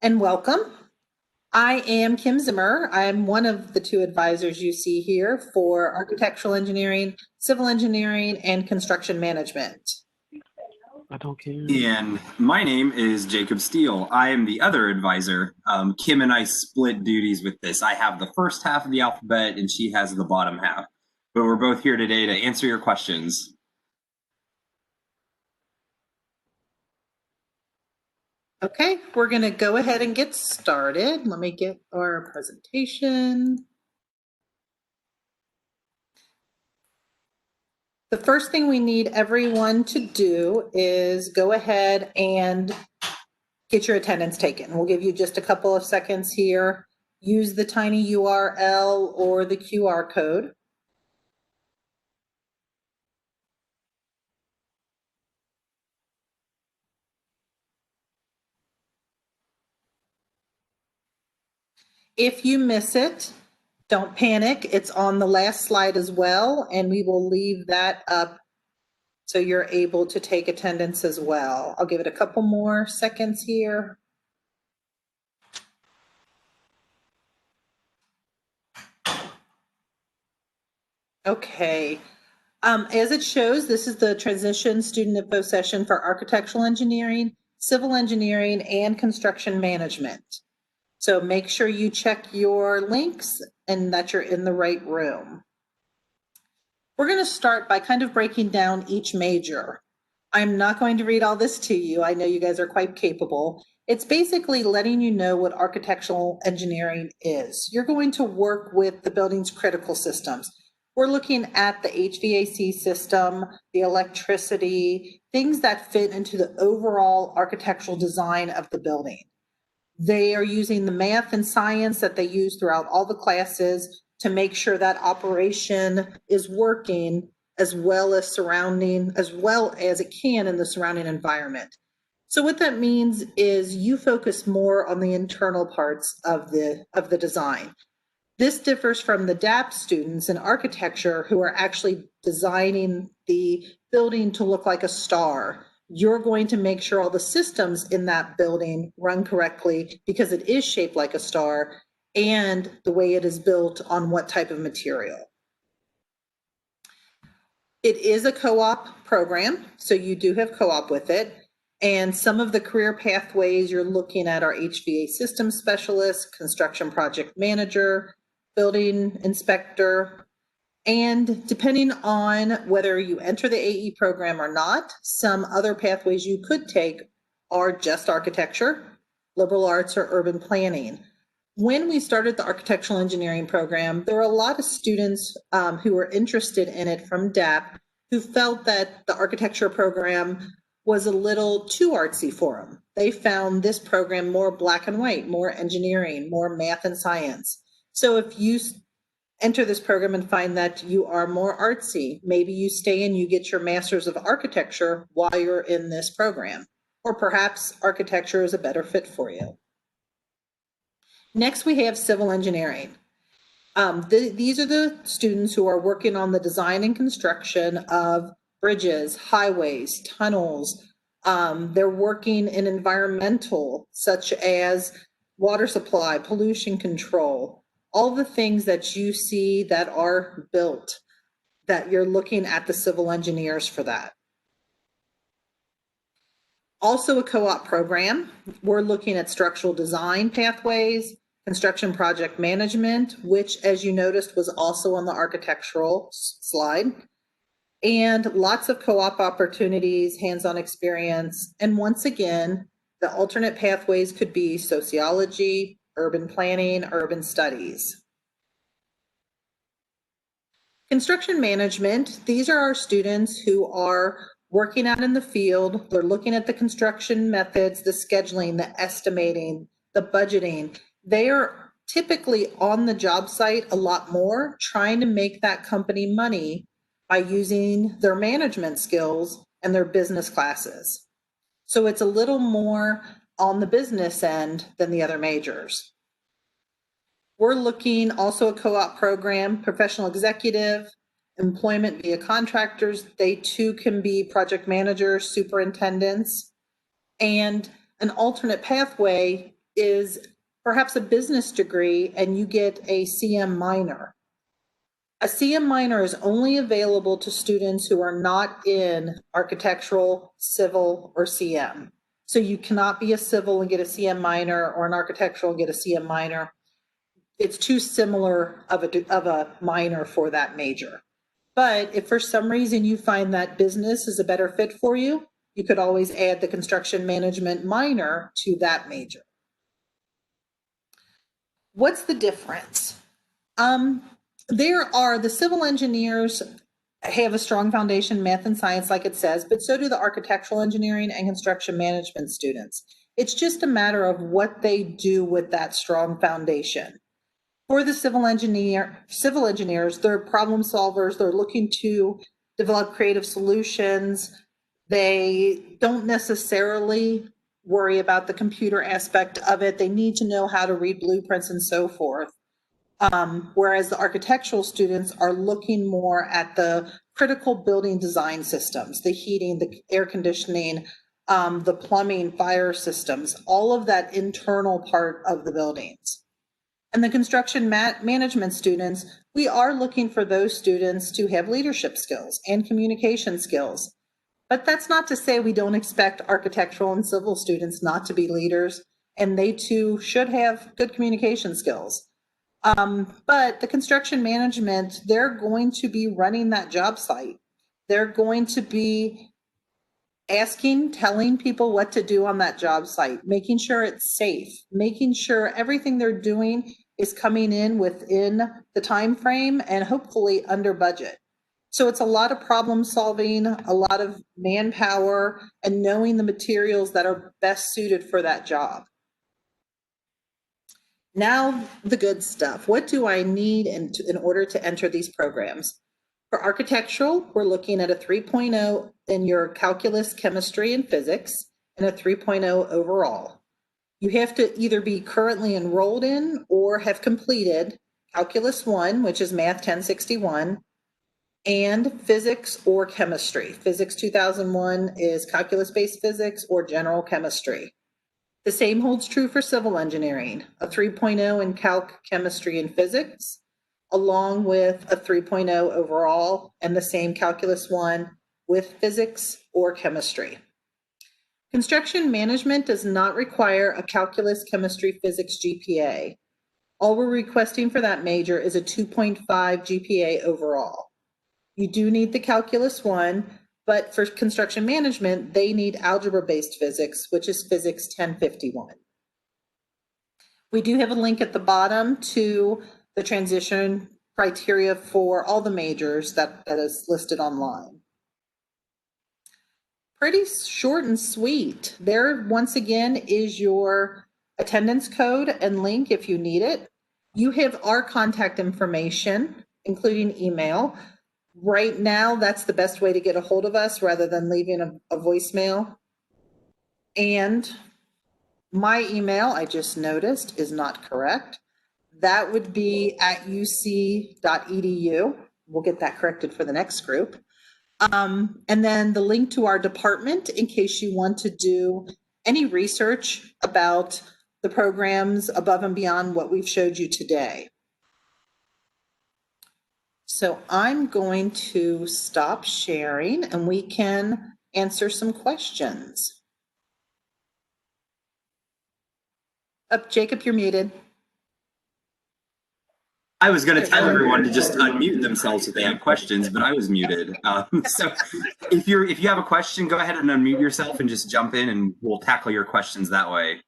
and welcome. I am Kim Zimmer. I'm one of the two advisors you see here for architectural engineering, civil engineering, and construction management. I don't care. And my name is Jacob Steele. I am the other advisor. Kim and I split duties with this. I have the first half of the alphabet and she has the bottom half. But we're both here today to answer your questions. Okay, we're going to go ahead and get started. Let me get our presentation. The first thing we need everyone to do is go ahead and get your attendance taken. We'll give you just a couple of seconds here. Use the tiny URL or the QR code. If you miss it, don't panic. It's on the last slide as well, and we will leave that up so you're able to take attendance as well. I'll give it a couple more seconds here. Okay. As it shows, this is the transition student info session for architectural engineering, civil engineering, and construction management. So make sure you check your links and that you're in the right room. We're going to start by kind of breaking down each major. I'm not going to read all this to you. I know you guys are quite capable. It's basically letting you know what architectural engineering is. You're going to work with the building's critical systems. We're looking at the HVAC system, the electricity, things that fit into the overall architectural design of the building. They are using the math and science that they use throughout all the classes to make sure that operation is working as well as it can in the surrounding environment. So what that means is you focus more on the internal parts of the design. This differs from the DAP students in architecture who are actually designing the building to look like a star. You're going to make sure all the systems in that building run correctly because it is shaped like a star and the way it is built on what type of material. It is a co-op program, so you do have co-op with it. And some of the career pathways you're looking at are HVAC system specialist, construction project manager, building inspector, and depending on whether you enter the AE program or not, some other pathways you could take are just architecture, liberal arts, or urban planning. When we started the architectural engineering program, there were a lot of students who were interested in it from DAP who felt that the architecture program was a little too artsy for them. They found this program more black and white, more engineering, more math and science. So if you enter this program and find that you are more artsy, maybe you stay and you get your master's of architecture while you're in this program, or perhaps architecture is a better fit for you. Next, we have civil engineering. These are the students who are working on the design and construction of bridges, highways, tunnels. They're working in environmental, such as water supply, pollution control, all the things that you see that are built, that you're looking at the civil engineers for that. Also a co-op program, we're looking at structural design pathways, construction project management, which as you noticed was also on the architectural slide, and lots of co-op opportunities, hands-on experience. And once again, the alternate pathways could be sociology, urban planning, urban studies. Construction management, these are our students who are working out in the field. They're looking at the construction methods, the scheduling, the estimating, the budgeting. They are typically on the job site a lot more, trying to make that company money by using their management skills and their business classes. So it's a little more on the business end than the other majors. We're looking also a co-op program, professional executive, employment via contractors. They too can be project managers, superintendents, and an alternate pathway is perhaps a business degree and you get a CM minor. A CM minor is only available to students who are not in architectural, civil, or CM. So you cannot be a civil and get a CM minor or an architectural and get a CM minor. It's too similar of a minor for that major. But if for some reason you find that business is a better fit for you, you could always add the construction management minor to that major. What's the difference? The civil engineers have a strong foundation in math and science, like it says, but so do the architectural engineering and construction management students. It's just a matter of what they do with that strong foundation. For the civil engineers, they're problem solvers. They're looking to develop creative solutions. They don't necessarily worry about the computer aspect of it. They need to know how to read blueprints and so forth. Whereas the architectural students are looking more at the critical building design systems, the heating, the air conditioning, the plumbing, fire systems, all of that internal part of the buildings. And the construction management students, we are looking for those students to have leadership skills and communication skills. But that's not to say we don't expect architectural and civil students not to be leaders, and they too should have good communication skills. But the construction management, they're going to be running that job site. They're going to be telling people what to do on that job site, making sure it's safe, making sure everything they're doing is coming in within the time frame and hopefully under budget. So it's a lot of problem solving, a lot of manpower, and knowing the materials that are best suited for that job. Now, the good stuff. What do I need in order to enter these programs? For architectural, we're looking at a 3.0 in your calculus, chemistry, and physics, and a 3.0 overall. You have to either be currently enrolled in or have completed Calculus 1, which is Math 1061, and physics or chemistry. Physics 2001 is calculus-based physics or general chemistry. The same holds true for civil engineering, a 3.0 in calc, chemistry, and physics, along with a 3.0 overall, and the same Calculus 1 with physics or chemistry. Construction management does not require a calculus, chemistry, physics GPA. All we're requesting for that major is a 2.5 GPA overall. You do need the Calculus 1, but for construction management, they need algebra-based physics, which is Physics 1051. We do have a link at the bottom to the transition criteria for all the majors that is listed online. Pretty short and sweet. There, once again, is your attendance code and link if you need it. You have our contact information, including email. Right now, that's the best way to get a hold of us rather than leaving a voicemail. And my email, I just noticed, is not correct. That would be at uc.edu. We'll get that corrected for the next group. And then the link to our department in case you want to do any research about the programs above and beyond what we've showed you today. So I'm going to stop sharing and we can answer some questions. Jacob, you're muted. I was going to tell everyone to just unmute themselves if they have questions, but I was muted. So if you have a question, go ahead and unmute yourself and just jump in and we'll tackle your questions that way.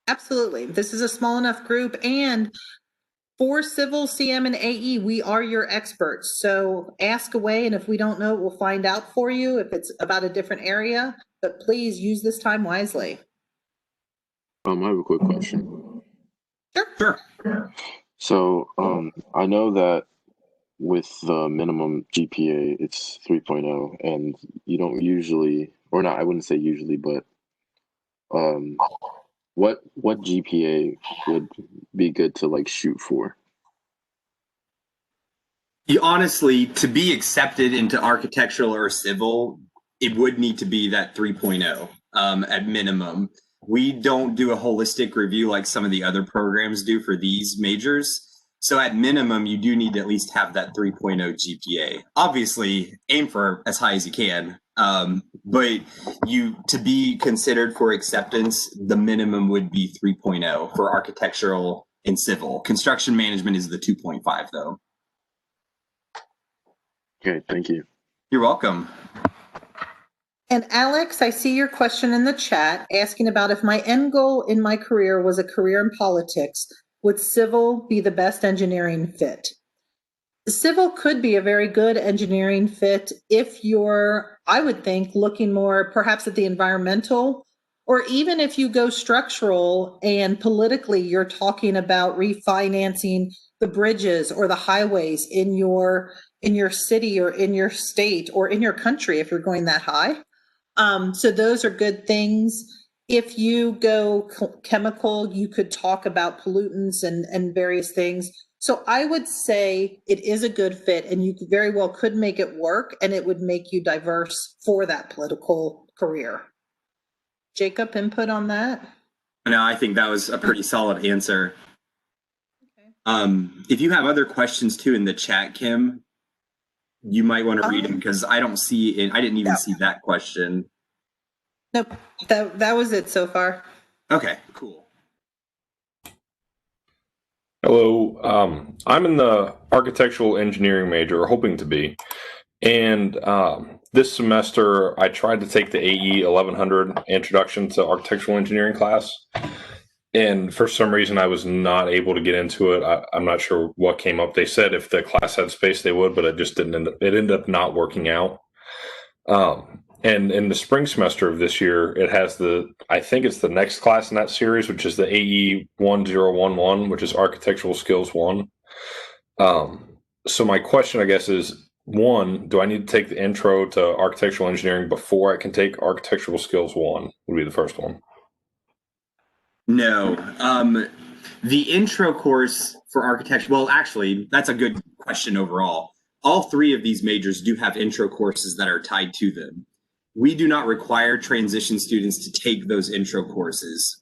Absolutely. This is a small enough group, and for civil, CM, and AE, we are your experts. So ask away, and if we don't know, we'll find out for you if it's about a different area, but please use this time wisely. I have a quick question. Sure. So I know that with the minimum GPA, it's 3.0, and you don't usually, or not, I wouldn't say usually, but what GPA would be good to like shoot for? Honestly, to be accepted into architectural or civil, it would need to be that 3.0 at minimum. we don't do a holistic review like some of the other programs do for these majors. So at minimum, you do need to at least have that 3.0 GPA. Obviously, aim for as high as you can. But to be considered for acceptance, the minimum would be 3.0 for architectural and civil. Construction management is the 2.5 though. Okay, thank you. You're welcome. And Alex, I see your question in the chat asking about if my end goal in my career was a career in politics, would civil be the best engineering fit? Civil could be a very good engineering fit if you're, I would think, looking more perhaps at the environmental, or even if you go structural and politically you're talking about refinancing the bridges or the highways in your city or in your state or in your country if you're going that high. So those are good things. If you go chemical, you could talk about pollutants and various things. So I would say it is a good fit, and you very well could make it work, and it would make you diverse for that political career. Jacob, input on that? No, I think that was a pretty solid answer. Okay. If you have other questions too in the chat, Kim, you might want to read them because I don't see it. I didn't even see that question. Nope, that was it so far. Okay, cool. Hello, I'm in the architectural engineering major, or hoping to be. And this semester, I tried to take the AE 1100 Introduction to Architectural Engineering class. And for some reason, I was not able to get into it. I'm not sure what came up. They said if the class had space, they would, but it just didn't. It ended up not working out. And in the spring semester of this year, it has I think it's the next class in that series, which is the AE 1011, which is Architectural Skills 1. So my question, I guess, is, one, do I need to take the intro to architectural engineering before I can take Architectural Skills 1? Would be the first one. No, the intro course for architecture, well, actually, that's a good question overall. All three of these majors do have intro courses that are tied to them. We do not require transition students to take those intro courses.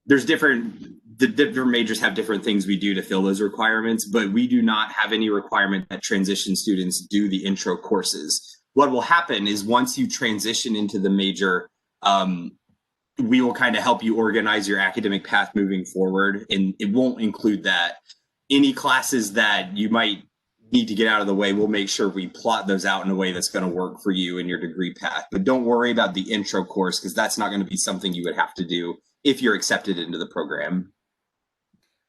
The different majors have different things we do to fill those requirements, but we do not have any requirement that transition students do the intro courses. What will happen is once you transition into the major, we will kind of help you organize your academic path moving forward, and it won't include that. Any classes that you might need to get out of the way, we'll make sure we plot those out in a way that's going to work for you in your degree path. But don't worry about the intro course, because that's not going to be something you would have to do if you're accepted into the program.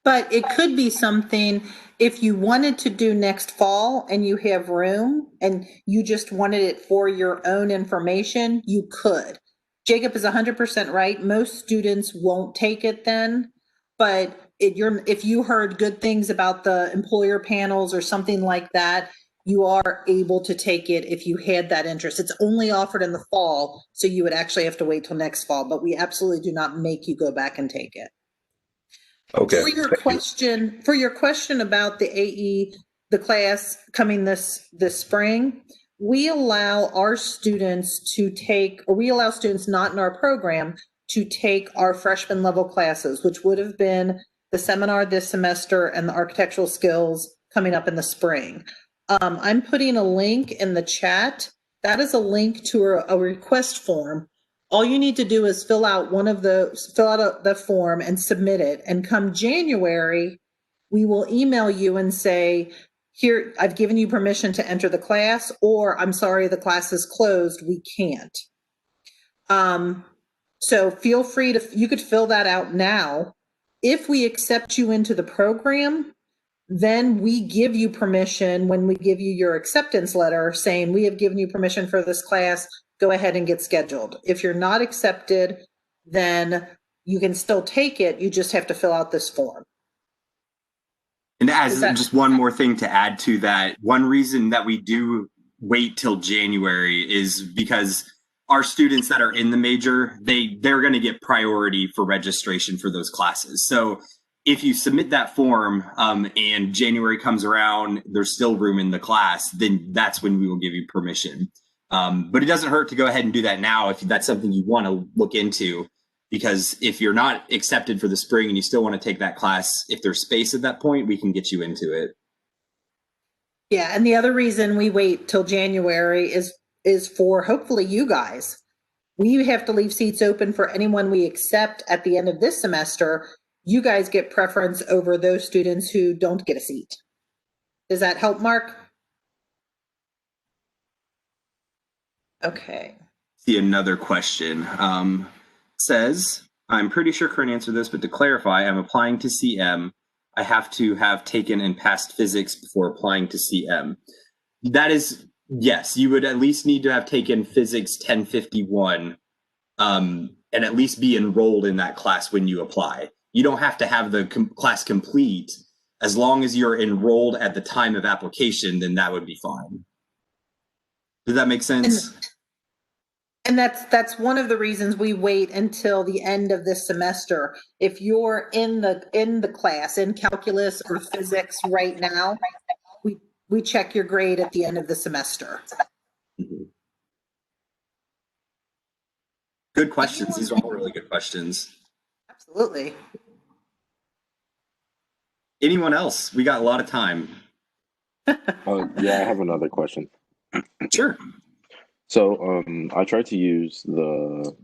But it could be something if you wanted to do next fall and you have room and you just wanted it for your own information, you could. Jacob is 100% right. Most students won't take it then, but if you heard good things about the employer panels or something like that, you are able to take it if you had that interest. It's only offered in the fall, so you would actually have to wait till next fall, but we absolutely do not make you go back and take it. Okay. For your question about the AE, the class coming this spring, we allow our students to take, or we allow students not in our program to take our freshman level classes, which would have been the seminar this semester and the architectural skills coming up in the spring. I'm putting a link in the chat. That is a link to a request form. All you need to do is fill out the form and submit it. And come January, we will email you and say, here, I've given you permission to enter the class, or I'm sorry, the class is closed, we can't. So feel free you could fill that out now. If we accept you into the program, then we give you permission when we give you your acceptance letter saying we have given you permission for this class, go ahead and get scheduled. If you're not accepted, then you can still take it. You just have to fill out this form. And as just one more thing to add to that, one reason that we do wait till January is because our students that are in the major, they're going to get priority for registration for those classes. So if you submit that form and January comes around, there's still room in the class, then that's when we will give you permission. But it doesn't hurt to go ahead and do that now if that's something you want to look into. because if you're not accepted for the spring and you still want to take that class, if there's space at that point, we can get you into it. Yeah, and the other reason we wait till January is for hopefully you guys. We have to leave seats open for anyone we accept at the end of this semester. You guys get preference over those students who don't get a seat. Does that help, Mark? Okay. See another question. Says, I'm pretty sure Corinne answered this, but to clarify, I'm applying to CM. I have to have taken and passed physics before applying to CM. That is, yes, you would at least need to have taken physics 1051 and at least be enrolled in that class when you apply. You don't have to have the class complete. As long as you're enrolled at the time of application, then that would be fine. Does that make sense? And that's one of the reasons we wait until the end of this semester. If you're in the class in calculus or physics right now, we check your grade at the end of the semester. Good questions. These are all really good questions. Absolutely. Anyone else? We got a lot of time. Yeah, I have another question. Sure. So I tried to use the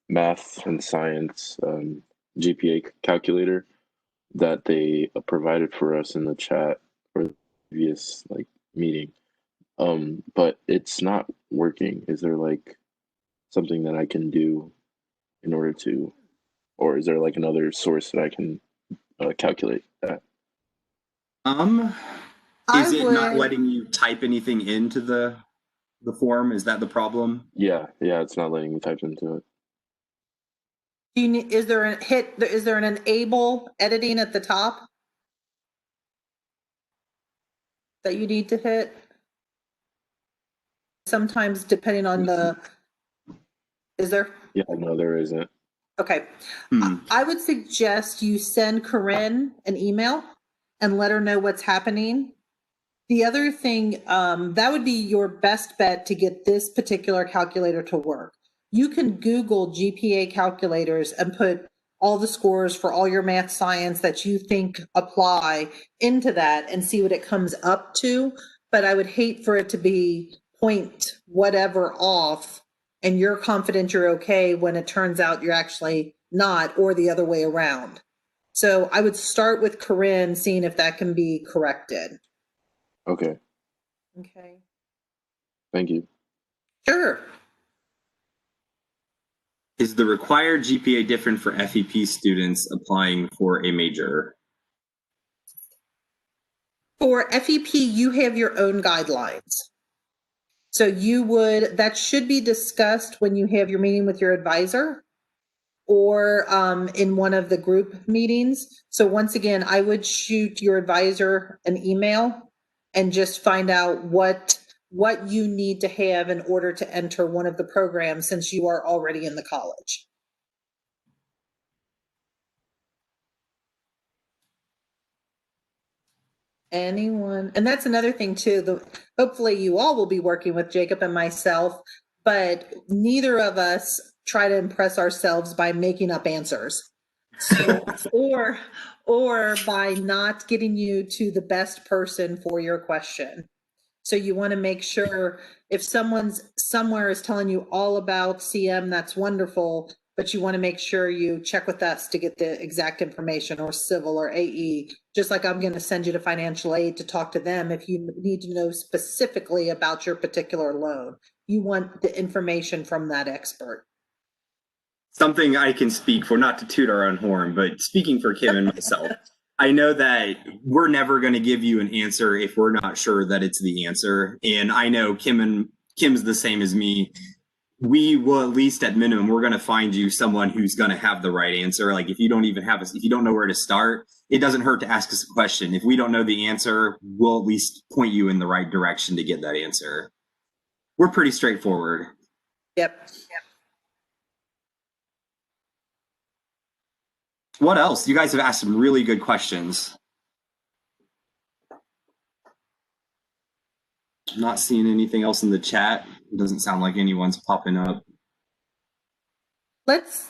math and science GPA calculator that they provided for us in the chat for the previous meeting, but it's not working. Is there something that I can do in order to, or is there another source that I can calculate that? Is it not letting you type anything into the form? Is that the problem? Yeah, it's not letting me type into it. Is there an enable editing at the top that you need to hit? Sometimes depending on is there? Yeah, no, there isn't. Okay. I would suggest you send Corinne an email and let her know what's happening. The other thing, that would be your best bet to get this particular calculator to work. You can Google GPA calculators and put all the scores for all your math science that you think apply into that and see what it comes up to. But I would hate for it to be point whatever off and you're confident you're okay when it turns out you're actually not, or the other way around. So I would start with Corinne, seeing if that can be corrected. Okay. Okay. Thank you. Sure. Is the required GPA different for FEP students applying for a major? For FEP, you have your own guidelines. So that should be discussed when you have your meeting with your advisor or in one of the group meetings. So once again, I would shoot your advisor an email and just find out what you need to have in order to enter one of the programs since you are already in the college. Anyone? And that's another thing too. Hopefully you all will be working with Jacob and myself, but neither of us try to impress ourselves by making up answers. So, or by not getting you to the best person for your question. So you want to make sure if someone's somewhere is telling you all about CM, that's wonderful, but you want to make sure you check with us to get the exact information, or civil or AE, just like I'm going to send you to financial aid to talk to them if you need to know specifically about your particular loan. You want the information from that expert. Something I can speak for, not to toot our own horn, but speaking for Kim and myself, I know that we're never going to give you an answer if we're not sure that it's the answer. And I know Kim's the same as me. We will, at least at minimum, we're going to find you someone who's going to have the right answer. Like if you don't even have if you don't know where to start, it doesn't hurt to ask us a question. If we don't know the answer, we'll at least point you in the right direction to get that answer. We're pretty straightforward. Yep. What else? You guys have asked some really good questions. I'm not seeing anything else in the chat. It doesn't sound like anyone's popping up.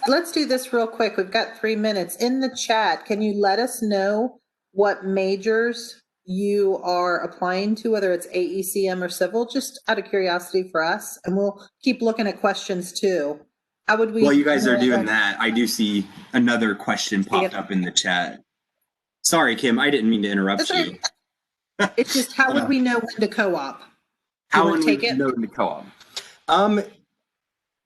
let's do this real quick. We've got 3 minutes. In the chat, can you let us know what majors you are applying to, whether it's AECM or civil, just out of curiosity for us? And we'll keep looking at questions too. How would we? While you guys are doing that, I do see another question popped up in the chat. Sorry, Kim, I didn't mean to interrupt That's you. okay. It's just, how would we know when to co-op? How wanna would take we it? know in the co-op?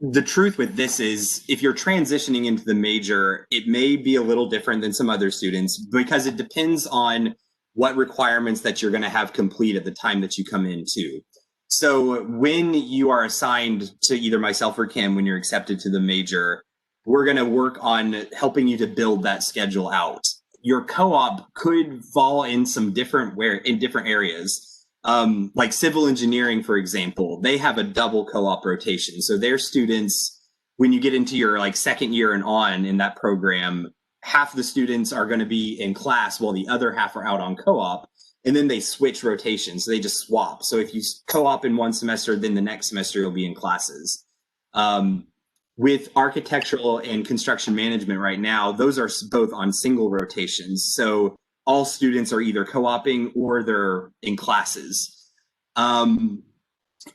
The truth with this is, if you're transitioning into the major, it may be a little different than some other students because it depends on what requirements that you're going to have complete at the time that you come into. So when you are assigned to either myself or Kim, when you're accepted to the major, we're going to work on helping you to build that schedule out. Your co-op could fall in some different areas. Like civil engineering, for example, they have a double co-op rotation. So their students, when you get into your like second year and on in that program, half the students are going to be in class while the other half are out on co-op, and then they switch rotations. So they just swap. So if you co-op in one semester, then the next semester you'll be in classes. With architectural and construction management right now, those are both on single rotations. So all students are either co-oping or they're in classes.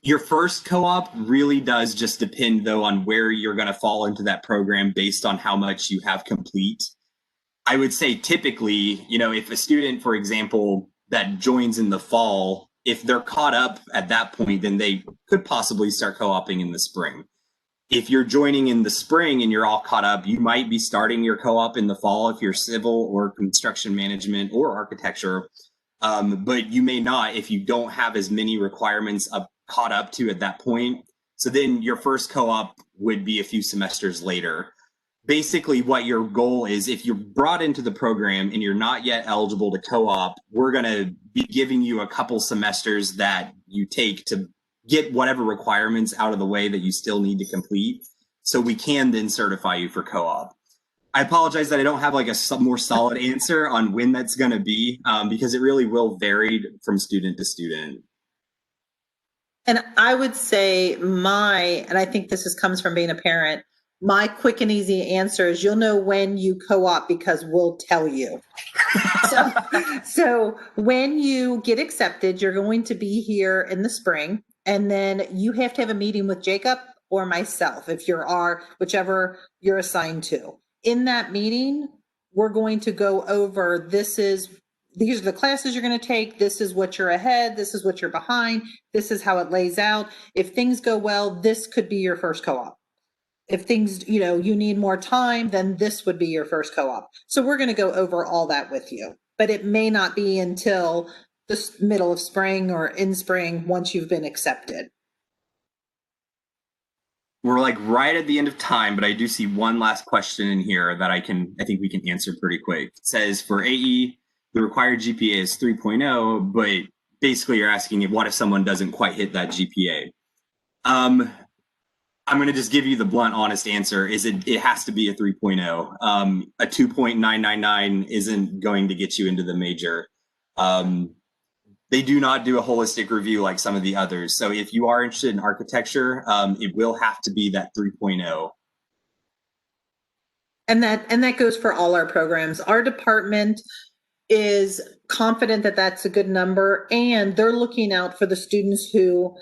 Your first co-op really does just depend, though, on where you're going to fall into that program based on how much you have complete. I would say typically, if a student, for example, that joins in the fall, if they're caught up at that point, then they could possibly start co-oping in the spring. If you're joining in the spring and you're all caught up, you might be starting your co-op in the fall if you're civil or construction management or architecture, but you may not if you don't have as many requirements caught up to at that point. So then your first co-op would be a few semesters later. Basically, what your goal is, if you're brought into the program and you're not yet eligible to co-op, we're going to be giving you a couple semesters that you take to get whatever requirements out of the way that you still need to complete, so we can then certify you for co-op. I apologize that I don't have like a more solid answer on when that's going to be, because it really will vary from student to student. And I would say and I think this comes from being a parent, my quick and easy answer is you'll know when you co-op because we'll tell you. So when you get accepted, you're going to be here in the spring. And then you have to have a meeting with Jacob or myself, if whichever you're assigned to. In that meeting, we're going to go over, these are the classes you're going to take. This is what you're ahead. This is what you're behind. This is how it lays out. If things go well, this could be your first co-op. If things, you need more time, then this would be your first co-op. So we're going to go over all that with you, but it may not be until the middle of spring or in spring once you've been accepted. We're like right at the end of time, but I do see one last question in here that I think we can answer pretty quick. It says for AE, the required GPA is 3.0, but basically you're asking what if someone doesn't quite hit that GPA? I'm going to just give you the blunt, honest answer is it has to be a 3.0. A 2.999 isn't going to get you into the major. They do not do a holistic review like some of the others. So if you are interested in architecture, it will have to be that 3.0. And that goes for all our programs. Our department is confident that that's a good number, and they're looking out for the students who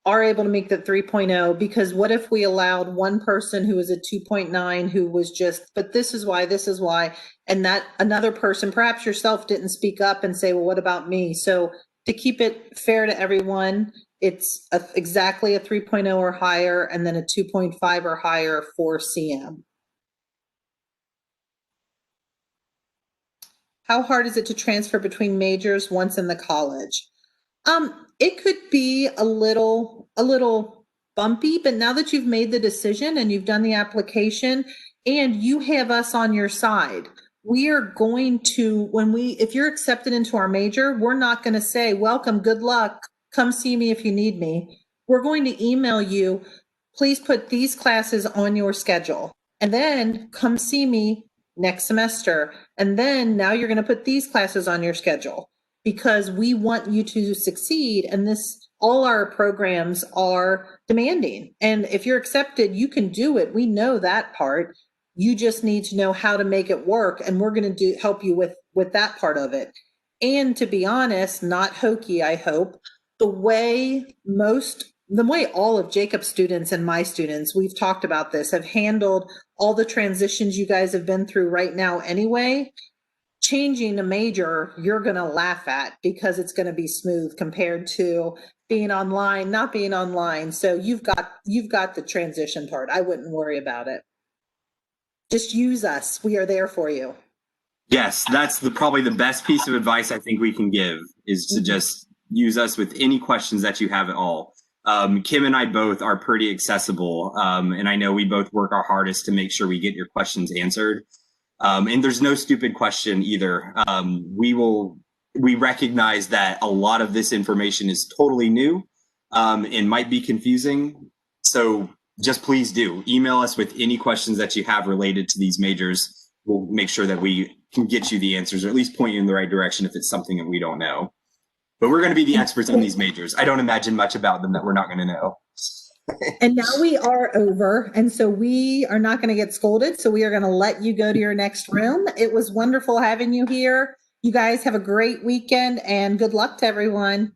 are able to make the 3.0, because what if we allowed one person who was a 2.9 who was but this is why, and that another person, perhaps yourself, didn't speak up and say, well, what about me? So to keep it fair to everyone, it's exactly a 3.0 or higher, and then a 2.5 or higher for CM. How hard is it to transfer between majors once in the college? It could be a little bumpy, but now that you've made the decision and you've done the application and you have us on your side, we are going to, if you're accepted into our major, we're not going to say, welcome, good luck, come see me if you need me. We're going to email you, please put these classes on your schedule, and then come see me next semester. And then now you're going to put these classes on your schedule. because we want you to succeed. And all our programs are demanding. And if you're accepted, you can do it. We know that part. You just need to know how to make it work. And we're going to help you with that part of it. And to be honest, not hokey, I hope, the way all of Jacob's students and my students, we've talked about this, have handled all the transitions you guys have been through right now anyway, changing a major, you're going to laugh at because it's going to be smooth compared to being online, not being online. So you've got the transition part. I wouldn't worry about it. Just use us. We are there for you. Yes, that's probably the best piece of advice I think we can give is to just use us with any questions that you have at all. Kim and I both are pretty accessible, and I know we both work our hardest to make sure we get your questions answered. And there's no stupid question either. We recognize that a lot of this information is totally new and might be confusing. So just please do email us with any questions that you have related to these majors. We'll make sure that we can get you the answers, or at least point you in the right direction if it's something that we don't know. But we're going to be the experts on these majors. I don't imagine much about them that we're not going to know. And now we are over. And so we are not going to get scolded. So we are going to let you go to your next room. It was wonderful having you here. You guys have a great weekend and good luck to everyone.